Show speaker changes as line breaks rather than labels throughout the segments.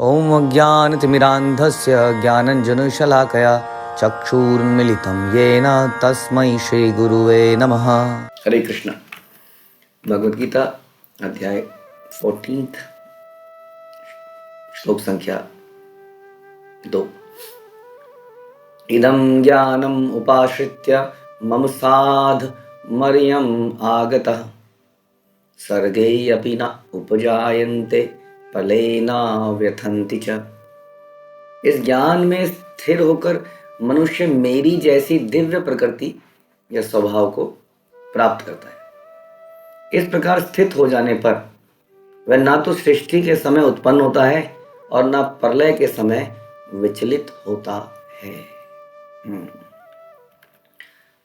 ॐ अज्ञानतिमिरान्धस्य ज्ञानञ्जनशलाकया चक्षुरुन्मिलितं येन तस्मै श्रीगुरुवे नमः। हरे कृष्ण। भगवद गीता अध्याय 14 श्लोक संख्या 2। इदं ज्ञानम् उपाश्रित्य मम साध मर्यम् आगतः सर्गे अपि न उपजायन्ते फलेना व्यथन्ति च। इस ज्ञान में स्थिर होकर मनुष्य मेरी जैसी दिव्य प्रकृति या स्वभाव को प्राप्त करता है। इस प्रकार स्थित हो जाने पर वह ना तो सृष्टि के समय उत्पन्न होता है और ना प्रलय के समय विचलित होता है।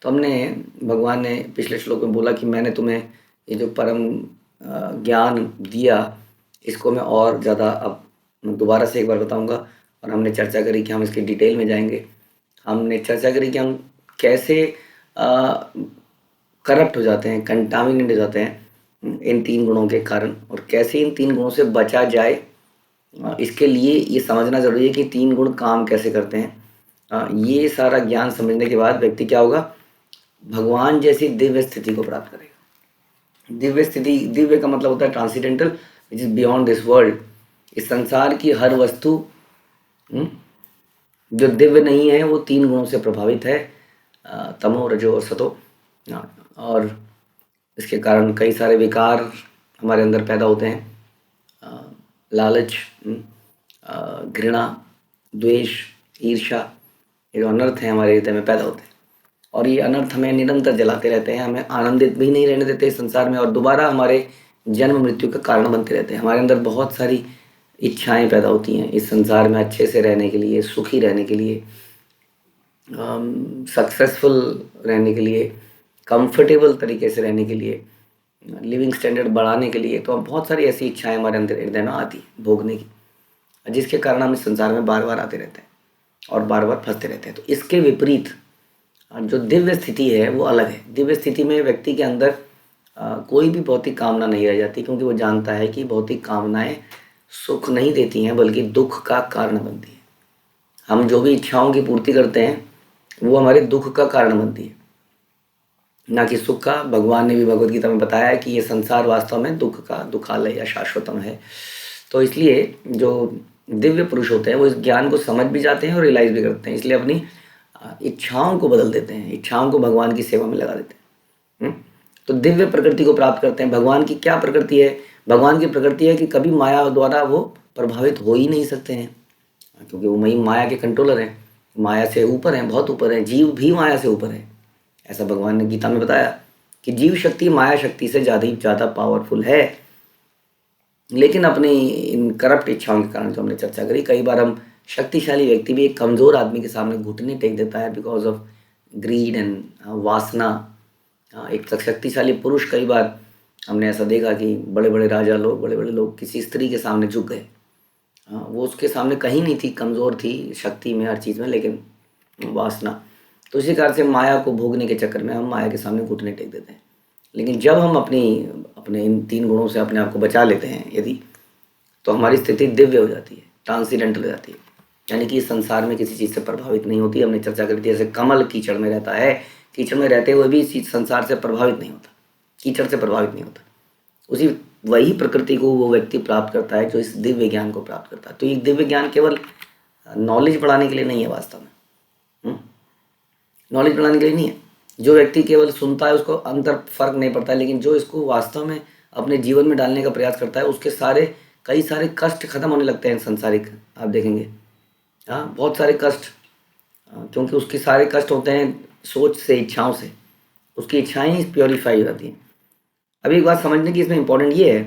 तो हमने भगवान ने पिछले श्लोक में बोला कि मैंने तुम्हें ये जो परम ज्ञान दिया, इसको मैं और ज़्यादा अब दोबारा से एक बार बताऊंगा। और हमने चर्चा करी कि हम इसके डिटेल में जाएंगे। हमने चर्चा करी कि हम कैसे करप्ट हो जाते हैं, कंटामिनेट हो जाते हैं इन 3 गुणों के कारण, और कैसे इन 3 गुणों से बचा जाए। इसके लिए ये समझना ज़रूरी है कि 3 गुण काम कैसे करते हैं। ये सारा ज्ञान समझने के बाद व्यक्ति क्या होगा, भगवान जैसी दिव्य स्थिति को प्राप्त करेगा। दिव्य स्थिति, दिव्य का मतलब होता है transcendental, which is beyond this world. इस संसार की हर वस्तु जो दिव्य नहीं है वो 3 गुणों से प्रभावित है, तमो, रजो और सतो। और इसके कारण कई सारे विकार हमारे अंदर पैदा होते हैं। लालच, घृणा, द्वेष, ईर्ष्या, ये जो अनर्थ हैं हमारे हृदय में पैदा होते हैं, और ये अनर्थ हमें निरंतर जलाते रहते हैं, हमें आनंदित भी नहीं रहने देते इस संसार में, और दोबारा हमारे जन्म मृत्यु का कारण बनते रहते हैं। हमारे अंदर बहुत सारी इच्छाएं पैदा होती हैं इस संसार में अच्छे से रहने के लिए, सुखी रहने के लिए, सक्सेसफुल रहने के लिए, कंफर्टेबल तरीके से रहने के लिए, लिविंग स्टैंडर्ड बढ़ाने के लिए। तो बहुत सारी ऐसी इच्छाएं हमारे अंदर हृदय में आती हैं भोगने की, जिसके कारण हम इस संसार में बार बार आते रहते हैं और बार बार फंसते रहते हैं। तो इसके विपरीत जो दिव्य स्थिति है वो अलग है। दिव्य स्थिति में व्यक्ति के अंदर कोई भी भौतिक कामना नहीं रह जाती, क्योंकि वो जानता है कि भौतिक कामनाएं सुख नहीं देती हैं बल्कि दुख का कारण बनती है। हम जो भी इच्छाओं की पूर्ति करते हैं वो हमारे दुख का कारण बनती है, ना कि सुख का। भगवान ने भी भगवद गीता में बताया है कि ये संसार वास्तव में दुख का दुखालय या शाश्वतम है। तो इसलिए जो दिव्य पुरुष होते हैं वो इस ज्ञान को समझ भी जाते हैं और रियलाइज भी करते हैं, इसलिए अपनी इच्छाओं को बदल देते हैं, इच्छाओं को भगवान की सेवा में लगा देते हैं। तो दिव्य प्रकृति को प्राप्त करते हैं। भगवान की क्या प्रकृति है? भगवान की प्रकृति है कि कभी माया द्वारा वो प्रभावित हो ही नहीं सकते हैं, क्योंकि वो माया के कंट्रोलर हैं, माया से ऊपर हैं, बहुत ऊपर हैं। जीव भी माया से ऊपर है, ऐसा भगवान ने गीता में बताया कि जीव शक्ति माया शक्ति से ज़्यादा पावरफुल है। लेकिन अपनी इन करप्ट इच्छाओं के कारण, जो हमने चर्चा करी, कई बार हम शक्तिशाली व्यक्ति भी एक कमज़ोर आदमी के सामने घुटने टेक देता है बिकॉज ऑफ ग्रीड एंड वासना। एक शक्तिशाली पुरुष, कई बार हमने ऐसा देखा कि बड़े बड़े राजा लोग, बड़े बड़े लोग किसी स्त्री के सामने झुक गए। वो उसके सामने कहीं नहीं थी, कमज़ोर थी शक्ति में, हर चीज़ में, लेकिन वासना। तो इसी कारण से माया को भोगने के चक्कर में हम माया के सामने घुटने टेक देते हैं। लेकिन जब हम अपने इन 3 गुणों से अपने आप को बचा लेते हैं यदि, तो हमारी स्थिति दिव्य हो जाती है, ट्रांसीडेंटल हो जाती है, यानी कि इस संसार में किसी चीज़ से प्रभावित नहीं होती। हमने चर्चा करी थी, जैसे कमल कीचड़ में रहता है, कीचड़ में रहते हुए भी इस संसार से प्रभावित नहीं होता, कीचड़ से प्रभावित नहीं होता। उसी वही प्रकृति को वो व्यक्ति प्राप्त करता है जो इस दिव्य ज्ञान को प्राप्त करता है। तो ये दिव्य ज्ञान केवल नॉलेज बढ़ाने के लिए नहीं है, वास्तव में नॉलेज बढ़ाने के लिए नहीं है। जो व्यक्ति केवल सुनता है उसको अंतर फर्क नहीं पड़ता है, लेकिन जो इसको वास्तव में अपने जीवन में डालने का प्रयास करता है उसके कई सारे कष्ट खत्म होने लगते हैं संसारिक, आप देखेंगे। बहुत सारे कष्ट, क्योंकि उसके सारे कष्ट होते हैं सोच से, इच्छाओं से। उसकी इच्छाएं ही प्योरीफाई हो जाती हैं। अभी एक बात समझने की इसमें इम्पोर्टेंट ये है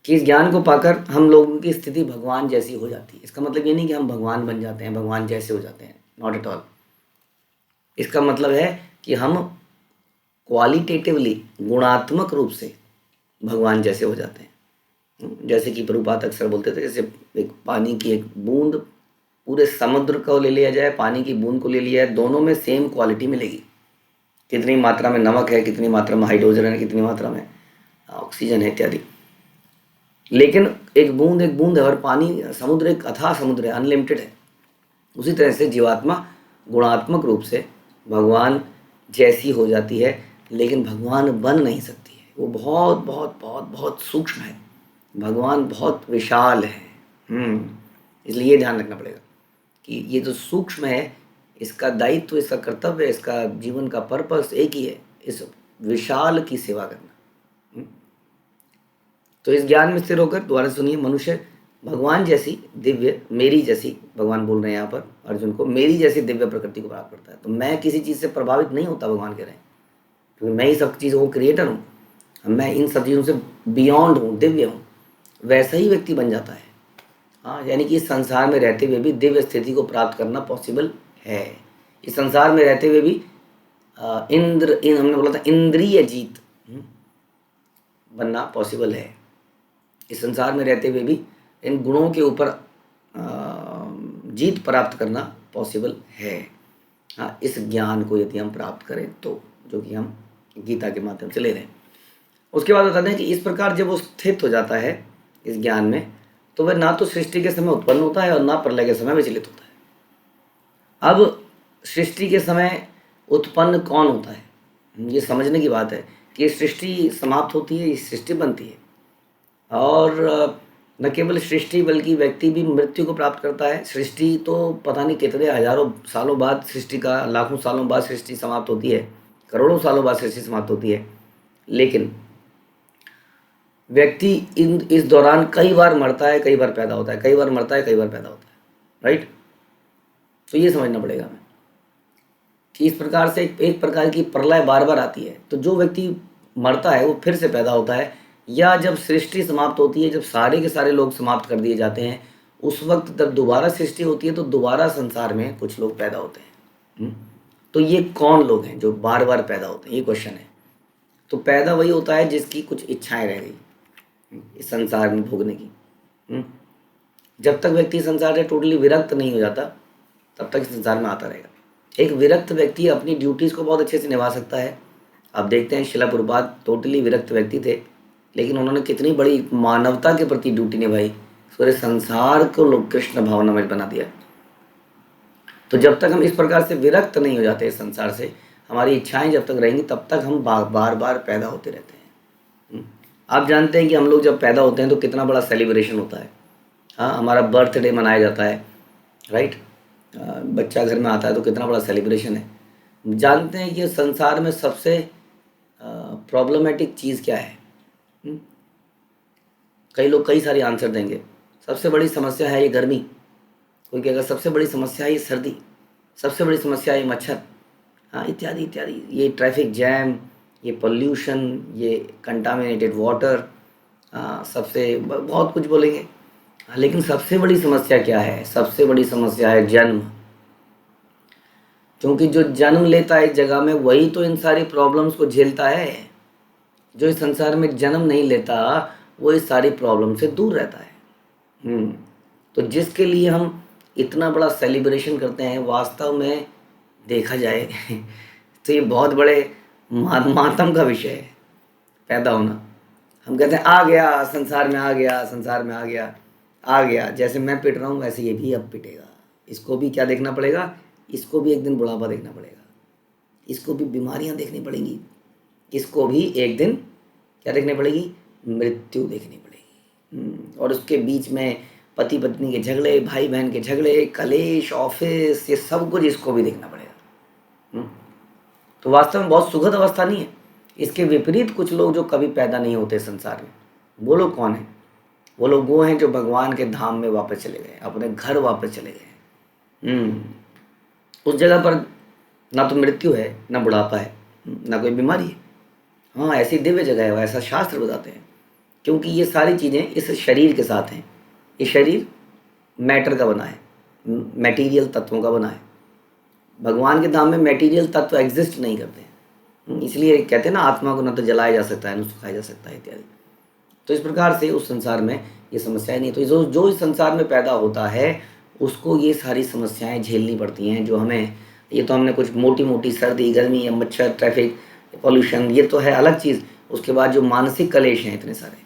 कि इस ज्ञान को पाकर हम लोगों की स्थिति भगवान जैसी हो जाती है। इसका मतलब ये नहीं कि हम भगवान बन जाते हैं, भगवान जैसे हो जाते हैं, नॉट एट ऑल। इसका मतलब है कि हम क्वालिटेटिवली, गुणात्मक रूप से भगवान जैसे हो जाते हैं। जैसे कि प्रभुपाद अक्सर बोलते थे, जैसे एक पानी की एक बूंद, पूरे समुद्र को ले लिया जाए, पानी की बूंद को ले लिया है, दोनों में सेम क्वालिटी मिलेगी। कितनी मात्रा में नमक है, कितनी मात्रा में हाइड्रोजन है, कितनी मात्रा में ऑक्सीजन है, इत्यादि। लेकिन एक बूंद है और पानी समुद्र एक अथाह समुद्र है, अनलिमिटेड है। उसी तरह से जीवात्मा गुणात्मक रूप से भगवान जैसी हो जाती है, लेकिन भगवान बन नहीं सकती है। वो बहुत बहुत बहुत बहुत सूक्ष्म है, भगवान बहुत विशाल है। इसलिए ये ध्यान रखना पड़ेगा कि ये जो सूक्ष्म है, इसका दायित्व, इसका कर्तव्य, इसका जीवन का पर्पस एक ही है, इस विशाल की सेवा करना। तो इस ज्ञान में स्थिर होकर दोबारा सुनिए, मनुष्य भगवान जैसी दिव्य, मेरी जैसी, भगवान बोल रहे हैं यहाँ पर अर्जुन को, मेरी जैसी दिव्य प्रकृति को प्राप्त करता है। तो मैं किसी चीज़ से प्रभावित नहीं होता, भगवान कह रहे हैं, क्योंकि मैं ही सब चीज़ों को क्रिएटर हूँ, मैं इन सब चीज़ों से बियॉन्ड हूँ, दिव्य हूँ। वैसा ही व्यक्ति बन जाता है। हाँ, यानी कि इस संसार में रहते हुए भी दिव्य स्थिति को प्राप्त करना पॉसिबल है। इस संसार में रहते हुए भी हमने बोला था इंद्रिय जीत बनना पॉसिबल है। इस संसार में रहते हुए भी इन गुणों के ऊपर जीत प्राप्त करना पॉसिबल है। हाँ, इस ज्ञान को यदि हम प्राप्त करें तो, जो कि हम गीता के माध्यम से ले रहे हैं। उसके बाद बताते हैं कि इस प्रकार जब वो स्थित हो जाता है इस ज्ञान में, तो वह ना तो सृष्टि के समय उत्पन्न होता है और ना प्रलय के समय विचलित होता है। अब सृष्टि के समय उत्पन्न कौन होता है, ये समझने की बात है कि सृष्टि समाप्त होती है, सृष्टि बनती है। और न केवल सृष्टि बल्कि व्यक्ति भी मृत्यु को प्राप्त करता है। सृष्टि तो पता नहीं कितने हजारों सालों बाद सृष्टि का, लाखों सालों बाद सृष्टि समाप्त होती है, करोड़ों सालों बाद सृष्टि समाप्त होती है। लेकिन व्यक्ति इस दौरान कई बार मरता है, कई बार पैदा होता है, कई बार मरता है, कई बार पैदा होता है, राइट। तो ये समझना पड़ेगा हमें कि इस प्रकार से एक प्रकार की प्रलय बार बार आती है। तो जो व्यक्ति मरता है वो फिर से पैदा होता है, या जब सृष्टि समाप्त होती है, जब सारे के सारे लोग समाप्त कर दिए जाते हैं, उस वक्त जब दोबारा सृष्टि होती है तो दोबारा संसार में कुछ लोग पैदा होते हैं। तो ये कौन लोग हैं जो बार बार पैदा होते हैं, ये क्वेश्चन है। तो पैदा वही होता है जिसकी कुछ इच्छाएं रह गई इस संसार में भोगने की। जब तक व्यक्ति संसार से टोटली विरक्त नहीं हो जाता, तब तक संसार में आता रहेगा। एक विरक्त व्यक्ति अपनी ड्यूटीज़ को बहुत अच्छे से निभा सकता है। अब देखते हैं शिला प्रभुपाद टोटली विरक्त व्यक्ति थे, लेकिन उन्होंने कितनी बड़ी मानवता के प्रति ड्यूटी निभाई, पूरे संसार को लोग कृष्ण भावना में बना दिया। तो जब तक हम इस प्रकार से विरक्त नहीं हो जाते इस संसार से, हमारी इच्छाएं जब तक रहेंगी, तब तक हम बार बार पैदा होते रहते हैं। आप जानते हैं कि हम लोग जब पैदा होते हैं तो कितना बड़ा सेलिब्रेशन होता है। हाँ, हमारा बर्थडे मनाया जाता है, राइट। बच्चा घर में आता है तो कितना बड़ा सेलिब्रेशन है। जानते हैं कि संसार में सबसे प्रॉब्लमेटिक चीज़ क्या है? कई लोग कई सारे आंसर देंगे। सबसे बड़ी समस्या है ये गर्मी, कोई कहेगा सबसे बड़ी समस्या है ये सर्दी, सबसे बड़ी समस्या है ये मच्छर, हाँ, इत्यादि इत्यादि, ये ट्रैफिक जैम, ये पोल्यूशन, ये कंटामिनेटेड वाटर, सबसे बहुत कुछ बोलेंगे। लेकिन सबसे बड़ी समस्या क्या है? सबसे बड़ी समस्या है जन्म। क्योंकि जो जन्म लेता है इस जगह में, वही तो इन सारी प्रॉब्लम्स को झेलता है। जो इस संसार में जन्म नहीं लेता वो इस सारी प्रॉब्लम से दूर रहता है। तो जिसके लिए हम इतना बड़ा सेलिब्रेशन करते हैं, वास्तव में देखा जाए तो ये बहुत बड़े मातम का विषय है, पैदा होना। हम कहते हैं आ गया संसार में, आ गया संसार में, आ गया आ गया। जैसे मैं पिट रहा हूँ वैसे ये भी अब पिटेगा। इसको भी क्या देखना पड़ेगा? इसको भी एक दिन बुढ़ापा देखना पड़ेगा, इसको भी बीमारियां देखनी पड़ेंगी, इसको भी एक दिन क्या देखनी पड़ेगी? मृत्यु देखनी पड़ेगी। और उसके बीच में पति पत्नी के झगड़े, भाई बहन के झगड़े, कलेश, ऑफिस, ये सब कुछ इसको भी देखना पड़ेगा। तो वास्तव में बहुत सुखद अवस्था नहीं है। इसके विपरीत कुछ लोग जो कभी पैदा नहीं होते संसार में, वो लोग कौन है? वो लोग वो हैं जो भगवान के धाम में वापस चले गए, अपने घर वापस चले गए। उस जगह पर ना तो मृत्यु है, ना बुढ़ापा है, ना कोई बीमारी है। हाँ, ऐसी दिव्य जगह है, ऐसा शास्त्र बताते हैं। क्योंकि ये सारी चीज़ें इस शरीर के साथ हैं। ये शरीर मैटर का बना है, मटेरियल तत्वों का बना है। भगवान के धाम में मटेरियल तत्व एग्जिस्ट नहीं करते हैं। इसलिए कहते हैं ना, आत्मा को ना तो जलाया जा सकता है, ना सुखाया जा सकता है, इत्यादि। तो इस प्रकार से उस संसार में ये समस्याएं नहीं। तो जो इस संसार में पैदा होता है उसको ये सारी समस्याएं झेलनी पड़ती हैं, जो हमें, ये तो हमने कुछ मोटी मोटी सर्दी, गर्मी या मच्छर, ट्रैफिक, पॉल्यूशन, ये तो है अलग चीज़। उसके बाद जो मानसिक कलेश हैं इतने सारे,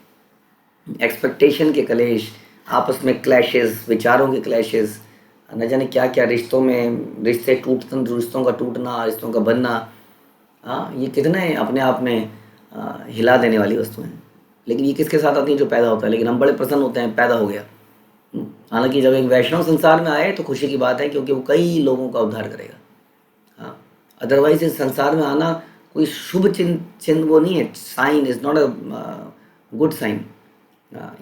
एक्सपेक्टेशन के कलेश, आपस में क्लैशेस, विचारों के क्लैशेस, न जाने क्या क्या, रिश्तों का टूटना, रिश्तों का बनना। हाँ, ये कितने अपने आप में हिला देने वाली वस्तुएं हैं। लेकिन ये किसके साथ आती हैं? जो पैदा होता है। लेकिन हम बड़े प्रसन्न होते हैं, पैदा हो गया। हालांकि जब एक वैष्णव संसार में आए तो खुशी की बात है, क्योंकि वो कई लोगों का उद्धार करेगा। हाँ, अदरवाइज इस संसार में आना कोई शुभ चिन्ह चिन्ह वो नहीं है। Sign is not a good sign.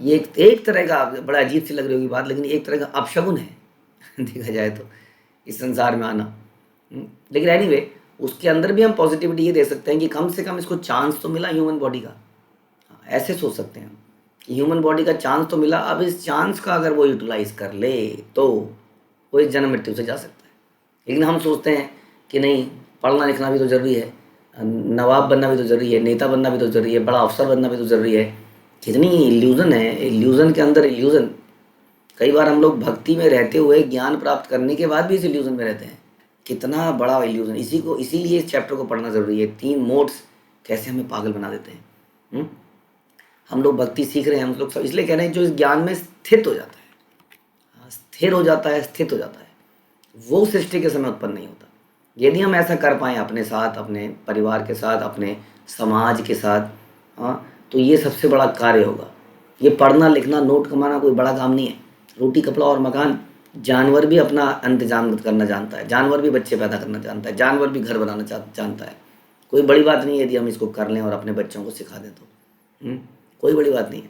ये एक तरह का, बड़ा अजीब सी लग रही होगी बात, लेकिन एक तरह का अपशगुन है देखा जाए तो, इस संसार में आना। लेकिन एनीवे, उसके अंदर भी हम पॉजिटिविटी ये दे सकते हैं कि कम से कम इसको चांस तो मिला ह्यूमन बॉडी का। ऐसे सोच सकते हैं कि ह्यूमन बॉडी का चांस तो मिला, अब इस चांस का अगर वो यूटिलाइज कर ले तो वो इस जन्म मृत्यु से जा सकता है। लेकिन हम सोचते हैं कि नहीं, पढ़ना लिखना भी तो ज़रूरी है, नवाब बनना भी तो ज़रूरी है, नेता बनना भी तो ज़रूरी है, बड़ा अफसर बनना भी तो ज़रूरी है। कितनी इल्यूज़न है, इल्यूज़न के अंदर इल्यूज़न। कई बार हम लोग भक्ति में रहते हुए ज्ञान प्राप्त करने के बाद भी इस इल्यूज़न में रहते हैं। कितना बड़ा इल्यूज़न। इसीलिए इस चैप्टर को पढ़ना ज़रूरी है। 3 मोड्स कैसे हमें पागल बना देते हैं। हम लोग भक्ति सीख रहे हैं, हम लोग सब इसलिए कह रहे हैं जो इस ज्ञान में स्थित हो जाता है, स्थिर हो जाता है, स्थित हो जाता है, वो सृष्टि के समय उत्पन्न नहीं होता। यदि हम ऐसा कर पाएँ अपने साथ, अपने परिवार के साथ, अपने समाज के साथ, तो ये सबसे बड़ा कार्य होगा। ये पढ़ना लिखना नोट कमाना कोई बड़ा काम नहीं है। रोटी कपड़ा और मकान, जानवर भी अपना इंतजाम करना जानता है, जानवर भी बच्चे पैदा करना जानता है, जानवर भी घर बनाना जानता है। कोई बड़ी बात नहीं है यदि हम इसको कर लें और अपने बच्चों को सिखा दें तो। कोई बड़ी बात नहीं है।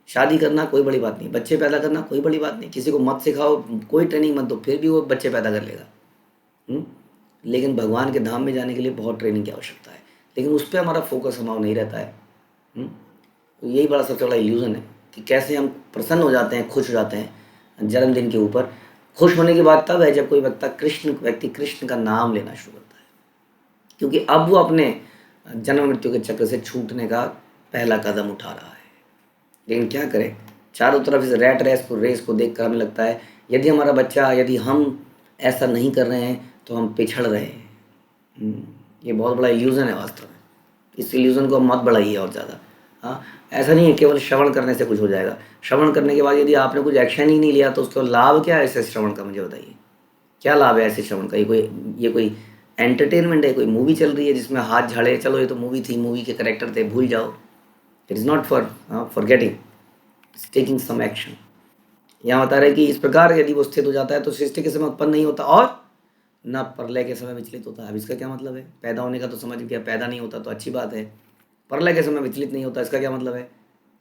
शादी करना कोई बड़ी बात नहीं, बच्चे पैदा करना कोई बड़ी बात नहीं। किसी को मत सिखाओ, कोई ट्रेनिंग मत दो, फिर भी वो बच्चे पैदा कर लेगा। लेकिन भगवान के धाम में जाने के लिए बहुत ट्रेनिंग की आवश्यकता है, लेकिन उस पर हमारा फोकस हमारा नहीं रहता है। तो यही बड़ा सबसे बड़ा इल्यूज़न है कि कैसे हम प्रसन्न हो जाते हैं, खुश हो जाते हैं जन्मदिन के ऊपर। खुश होने की बात तब है जब कोई व्यक्ति कृष्ण का नाम लेना शुरू करता है, क्योंकि अब वो अपने जन्म मृत्यु के चक्र से छूटने का पहला कदम उठा रहा है। लेकिन क्या करें, चारों तरफ इस रेस को देख कर हमें लगता है यदि हम ऐसा नहीं कर रहे हैं तो हम पिछड़ रहे हैं। ये बहुत बड़ा इल्यूज़न है वास्तव में। इस इल्यूज़न को मत बढ़ाइए और ज़्यादा। हाँ, ऐसा नहीं है केवल श्रवण करने से कुछ हो जाएगा। श्रवण करने के बाद यदि आपने कुछ एक्शन ही नहीं लिया तो उसका लाभ क्या है ऐसे श्रवण का? मुझे बताइए, क्या लाभ है ऐसे श्रवण का? ये कोई एंटरटेनमेंट है? कोई मूवी चल रही है जिसमें हाथ झाड़े, चलो ये तो मूवी थी, मूवी के करेक्टर थे, भूल जाओ। It is not for forgetting, it's taking some action. यहाँ बता रहे कि इस प्रकार यदि वो स्थित हो जाता है तो सृष्टि के समय उत्पन्न नहीं होता और न प्रलय के समय विचलित होता है। अब इसका क्या मतलब है? पैदा होने का तो समझ गया, पैदा नहीं होता तो अच्छी बात है। प्रलय के समय विचलित नहीं होता, इसका क्या मतलब है?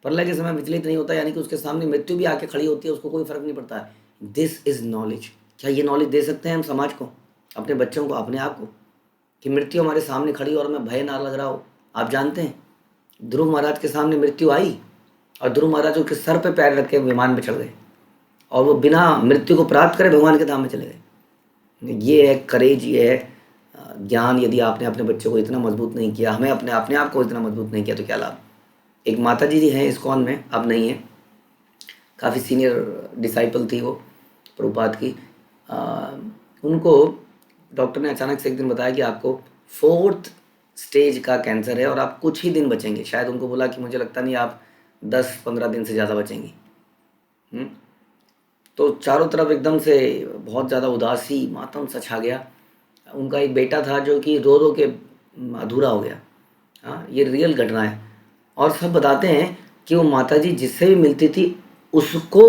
प्रलय के समय विचलित नहीं होता यानी कि उसके सामने मृत्यु भी आके खड़ी होती है, उसको कोई फर्क नहीं पड़ता है। This is knowledge. क्या ये नॉलेज दे सकते हैं हम समाज को, अपने बच्चों को, अपने आप को, कि मृत्यु हमारे सामने खड़ी और हमें भय ना लग रहा हो? आप जानते हैं ध्रुव महाराज के सामने मृत्यु आई और ध्रुव महाराज उसके सर पे पैर रख के विमान पे चढ़ गए और वो बिना मृत्यु को प्राप्त करे भगवान के धाम में चले गए। ये है करेज, ये है ज्ञान। यदि आपने अपने बच्चों को इतना मजबूत नहीं किया, हमें अपने आप को इतना मजबूत नहीं किया तो क्या लाभ? एक माता जी हैं इस्कॉन में, अब नहीं है, काफ़ी सीनियर डिसाइपल थी वो प्रभुपाद की। उनको डॉक्टर ने अचानक से एक दिन बताया कि आपको 4th स्टेज का कैंसर है और आप कुछ ही दिन बचेंगे। शायद उनको बोला कि मुझे लगता नहीं आप 10-15 दिन से ज़्यादा बचेंगी। तो चारों तरफ एकदम से बहुत ज़्यादा उदासी, मातम सा छा गया। उनका एक बेटा था जो कि रो रो के अधूरा हो गया। हाँ, ये रियल घटना है। और सब बताते हैं कि वो माता जी जिससे भी मिलती थी उसको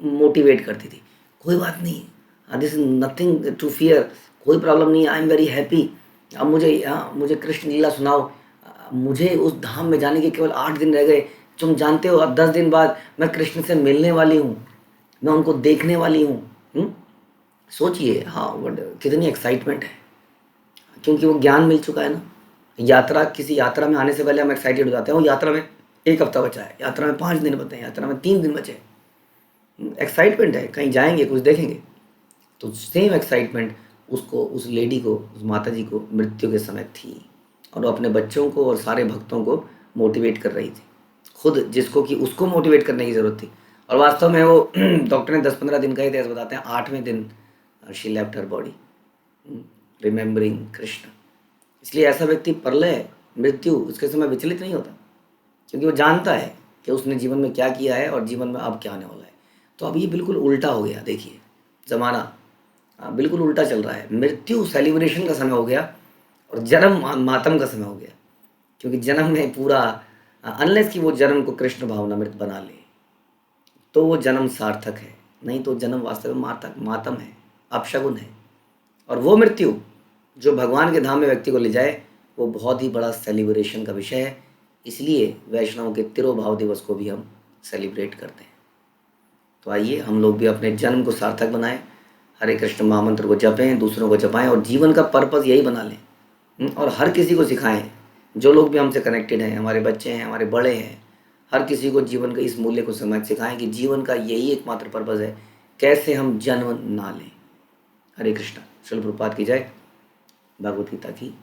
मोटिवेट करती थी, कोई बात नहीं, this is nothing to fear, कोई प्रॉब्लम नहीं, आई एम वेरी हैप्पी। अब मुझे कृष्ण लीला सुनाओ, मुझे उस धाम में जाने के केवल 8 दिन रह गए, तुम जानते हो अब 10 दिन बाद मैं कृष्ण से मिलने वाली हूँ, मैं उनको देखने वाली हूँ। सोचिए, हाँ, कितनी एक्साइटमेंट है, क्योंकि वो ज्ञान मिल चुका है ना। किसी यात्रा में आने से पहले हम एक्साइटेड हो जाते हैं, वो यात्रा में 1 हफ्ता बचा है, यात्रा में 5 दिन बचे हैं, यात्रा में 3 दिन बचे। एक्साइटमेंट है, कहीं जाएंगे, कुछ देखेंगे। तो सेम एक्साइटमेंट उस लेडी को, उस माता जी को मृत्यु के समय थी और वो अपने बच्चों को और सारे भक्तों को मोटिवेट कर रही थी, खुद जिसको कि उसको मोटिवेट करने की ज़रूरत थी। और वास्तव में वो डॉक्टर ने 10-15 दिन का ही इतिहास बताते हैं, 8वें दिन she left her body remembering Krishna. इसलिए ऐसा व्यक्ति प्रलय, मृत्यु, उसके समय विचलित नहीं होता, क्योंकि वो जानता है कि उसने जीवन में क्या किया है और जीवन में अब क्या होने वाला है। तो अब ये बिल्कुल उल्टा हो गया, देखिए ज़माना बिल्कुल उल्टा चल रहा है। मृत्यु सेलिब्रेशन का समय हो गया और जन्म मातम का समय हो गया। क्योंकि जन्म में पूरा अनलेस कि वो जन्म को कृष्ण भावनामृत बना ले तो वो जन्म सार्थक है, नहीं तो जन्म वास्तव में मातम है, अपशगुन है। और वो मृत्यु जो भगवान के धाम में व्यक्ति को ले जाए वो बहुत ही बड़ा सेलिब्रेशन का विषय है। इसलिए वैष्णव के तिरोभाव दिवस को भी हम सेलिब्रेट करते हैं। तो आइए हम लोग भी अपने जन्म को सार्थक बनाएं, हरे कृष्ण महामंत्र को जपें, दूसरों को जपाएं और जीवन का पर्पस यही बना लें। और हर किसी को सिखाएं, जो लोग भी हमसे कनेक्टेड हैं, हमारे बच्चे हैं, हमारे बड़े हैं, हर किसी को जीवन का इस मूल्य को समझ सिखाएं कि जीवन का यही एकमात्र पर्पस है, कैसे हम जन्म ना लें। हरे कृष्णा। श्रील प्रभुपाद की जय। भगवद गीता की